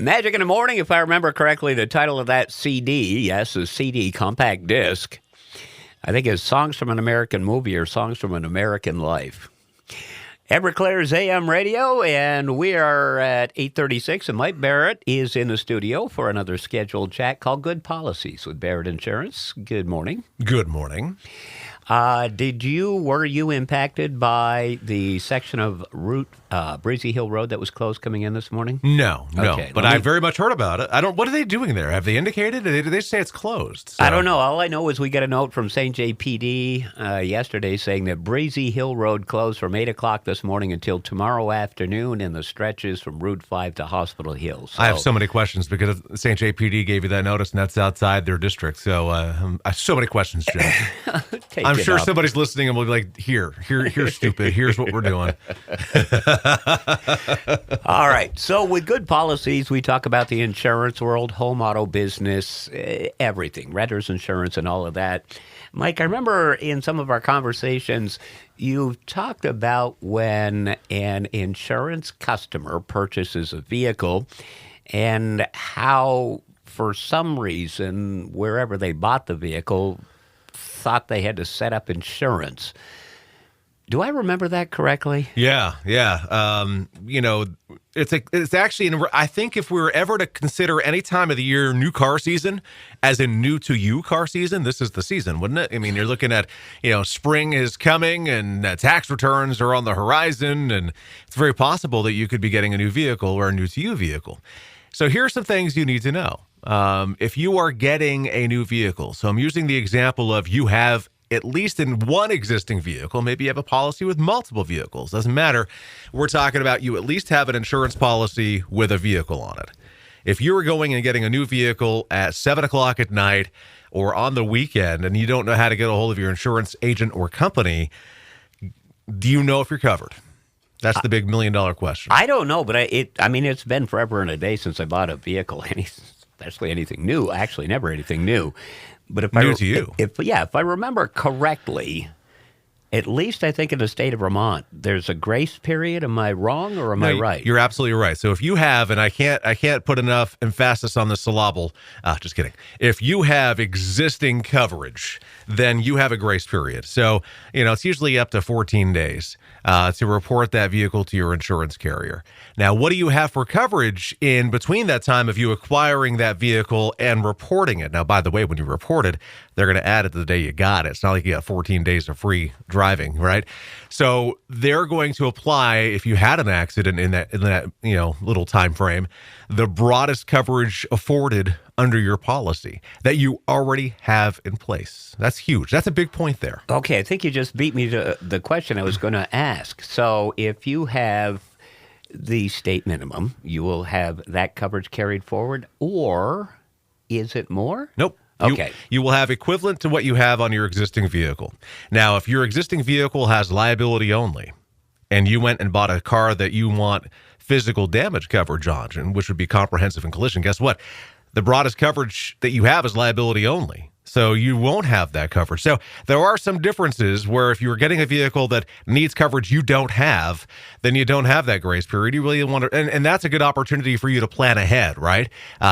Magic in the Morning, if I remember correctly, the title of that CD, yes, a CD, compact disc, I think is Songs from an American Movie or Songs from an American Life. Everclear's AM Radio, and we are at 8:36, and Mike Barrett is in the studio for another scheduled chat called Good Policies with Barrett Insurance. Good morning. Good morning. Were you impacted by the section of Breezy Hill Road that was closed coming in this morning? No. Okay, but I very much heard about it. What are they doing there? Have they indicated? Did they say it's closed? So. I don't know. All I know is we got a note from St. J. PD yesterday saying that Breezy Hill Road closed from 8 o'clock this morning until tomorrow afternoon in the stretches from Route 5 to Hospital Hill. So, I have so many questions because St. J. PD gave you that notice, and that's outside their district. So I have so many questions, Joe. I'm sure somebody's listening and will be like, here, stupid. Here's what we're doing. All right. So with Good Policies, we talk about the insurance world, home auto business, everything, renters insurance and all of that. Mike, I remember in some of our conversations, you talked about when an insurance customer purchases a vehicle and how, for some reason, wherever they bought the vehicle, thought they had to set up insurance. Do I remember that correctly? Yeah. It's actually, I think if we were ever to consider any time of the year new car season, as in new to you car season, this is the season, wouldn't it? I mean, you're looking at, spring is coming and tax returns are on the horizon, and it's very possible that you could be getting a new vehicle or a new to you vehicle. So here are some things you need to know. If you are getting a new vehicle, so I'm using the example of you have at least in one existing vehicle, maybe you have a policy with multiple vehicles, doesn't matter. We're talking about you at least have an insurance policy with a vehicle on it. If you were going and getting a new vehicle at 7 o'clock at night or on the weekend and you don't know how to get a hold of your insurance agent or company, do you know if you're covered? That's the big $1 million question. I don't know, but it's been forever and a day since I bought a vehicle, especially anything new. Actually, never anything new. But if I remember correctly, at least I think in the state of Vermont, there's a grace period. Am I wrong or am I right? You're absolutely right. So if you have, and I can't put enough emphasis on the syllable, just kidding. If you have existing coverage, then you have a grace period. So, it's usually up to 14 days to report that vehicle to your insurance carrier. Now, what do you have for coverage in between that time of you acquiring that vehicle and reporting it? Now, by the way, when you report it, they're going to add it to the day you got it. It's not like you got 14 days of free driving, right? So they're going to apply, if you had an accident in that little time frame, the broadest coverage afforded under your policy that you already have in place. That's huge. That's a big point there. Okay, I think you just beat me to the question I was going to ask. So if you have the state minimum, you will have that coverage carried forward, or is it more? Nope. Okay. You will have equivalent to what you have on your existing vehicle. Now, if your existing vehicle has liability only, and you went and bought a car that you want physical damage coverage on, which would be comprehensive and collision, guess what? The broadest coverage that you have is liability only. So you won't have that coverage. So there are some differences where if you're getting a vehicle that needs coverage you don't have, then you don't have that grace period. You really want to, and that's a good opportunity for you to plan ahead, right?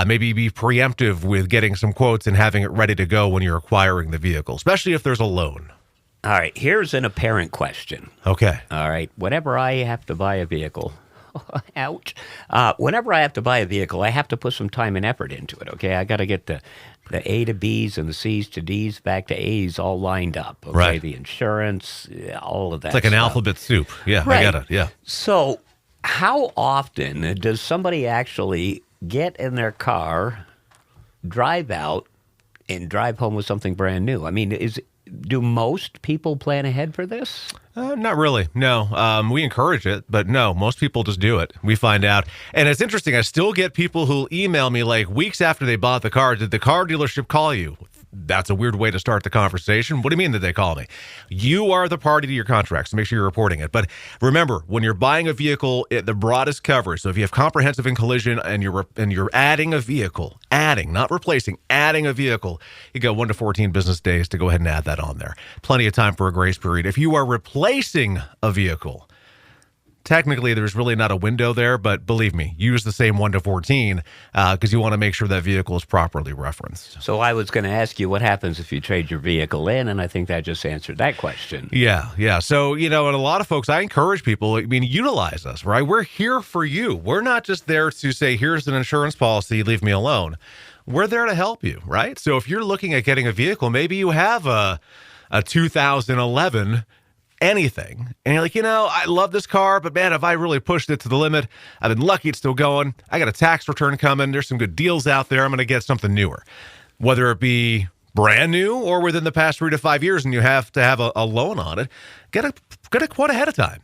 Maybe be preemptive with getting some quotes and having it ready to go when you're acquiring the vehicle, especially if there's a loan. All right, here's an apparent question. Okay. All right, whenever I have to buy a vehicle, ouch. Whenever I have to buy a vehicle, I have to put some time and effort into it, okay? I got to get the A to B's and the C's to D's back to A's all lined up, okay? Right. The insurance, all of that It's like an alphabet soup. Yeah, right. I get it, yeah. So how often does somebody actually get in their car, drive out, and drive home with something brand new? I mean, do most people plan ahead for this? Not really. No. We encourage it, but no, most people just do it. We find out. And it's interesting. I still get people who email me like weeks after they bought the car. Did the car dealership call you? That's a weird way to start the conversation. What do you mean that they call me? You are the party to your contract, so make sure you're reporting it. But remember, when you're buying a vehicle, the broadest coverage. So if you have comprehensive and collision and you're adding a vehicle, not replacing, adding a vehicle, you got 1 to 14 business days to go ahead and add that on there. Plenty of time for a grace period. If you are replacing a vehicle, technically there's really not a window there, but believe me, use the same 1 to 14 because you want to make sure that vehicle is properly referenced. So I was going to ask you what happens if you trade your vehicle in, and I think that just answered that question. Yeah. So, and a lot of folks, I encourage people, utilize us, right? We're here for you. We're not just there to say, here's an insurance policy, leave me alone. We're there to help you, right? So if you're looking at getting a vehicle, maybe you have a 2011 anything, and you're like, I love this car, but man, have I really pushed it to the limit? I've been lucky it's still going. I got a tax return coming. There's some good deals out there. I'm going to get something newer, whether it be brand new or within the past 3 to 5 years, and you have to have a loan on it. Get a quote ahead of time.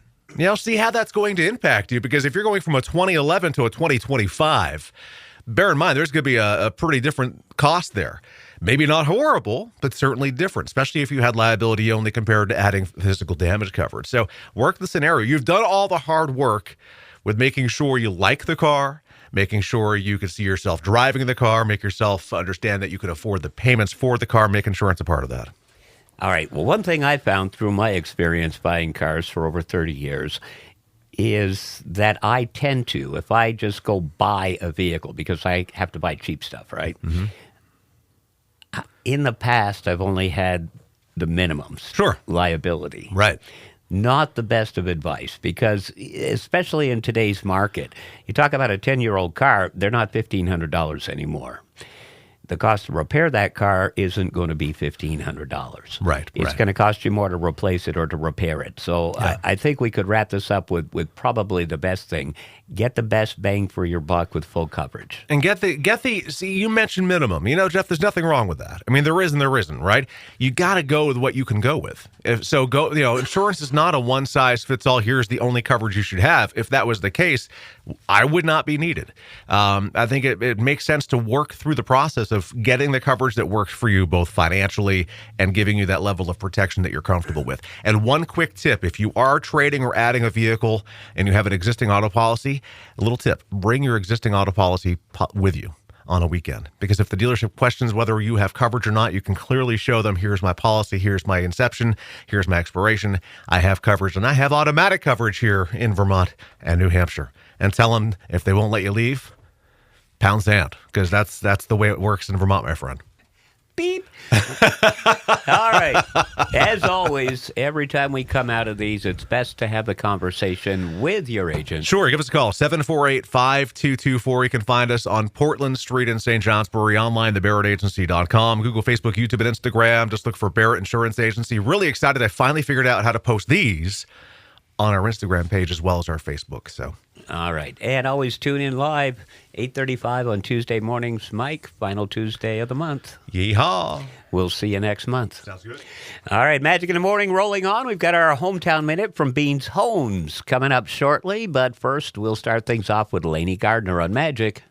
See how that's going to impact you, because if you're going from a 2011 to a 2025, bear in mind there's going to be a pretty different cost there. Maybe not horrible, but certainly different, especially if you had liability only compared to adding physical damage coverage. So work the scenario. You've done all the hard work with making sure you like the car, making sure you can see yourself driving the car, make yourself understand that you can afford the payments for the car, make insurance a part of that. All right. Well, one thing I found through my experience buying cars for over 30 years is that I tend to, if I just go buy a vehicle, because I have to buy cheap stuff, right? Mm-hmm. In the past, I've only had the minimums. Sure. Liability. Right. Not the best of advice, because especially in today's market, you talk about a 10-year-old car, they're not $1,500 anymore. The cost to repair that car isn't going to be $1,500. Right. It's going to cost you more to replace it or to repair it. So Yeah. I think we could wrap this up with probably the best thing. Get the best bang for your buck with full coverage. And get the see, you mentioned minimum. Jeff, there's nothing wrong with that. There is and there isn't, right? You got to go with what you can go with. Insurance is not a one size fits all. Here's the only coverage you should have. If that was the case, I would not be needed. I think it makes sense to work through the process of getting the coverage that works for you, both financially and giving you that level of protection that you're comfortable with. And one quick tip, if you are trading or adding a vehicle and you have an existing auto policy, a little tip, bring your existing auto policy with you on a weekend. Because if the dealership questions whether you have coverage or not, you can clearly show them, here's my policy, here's my inception, here's my expiration, I have coverage, and I have automatic coverage here in Vermont and New Hampshire. And tell them if they won't let you leave, pound sand, because that's the way it works in Vermont, my friend. Beep. All right. As always, every time we come out of these, it's best to have the conversation with your agent. Sure. Give us a call, 748-5224. You can find us on Portland Street in St. Johnsbury, online, thebarrettagency.com, Google, Facebook, YouTube, and Instagram. Just look for Barrett Insurance Agency. Really excited. I finally figured out how to post these on our Instagram page as well as our Facebook. So, all right. And always tune in live, 8:35 on Tuesday mornings. Mike, final Tuesday of the month. Yeehaw. We'll see you next month. Sounds good. All right. Magic in the Morning rolling on. We've got our Hometown Minute from Beans Homes coming up shortly. But first, we'll start things off with Lainey Gardner on Magic.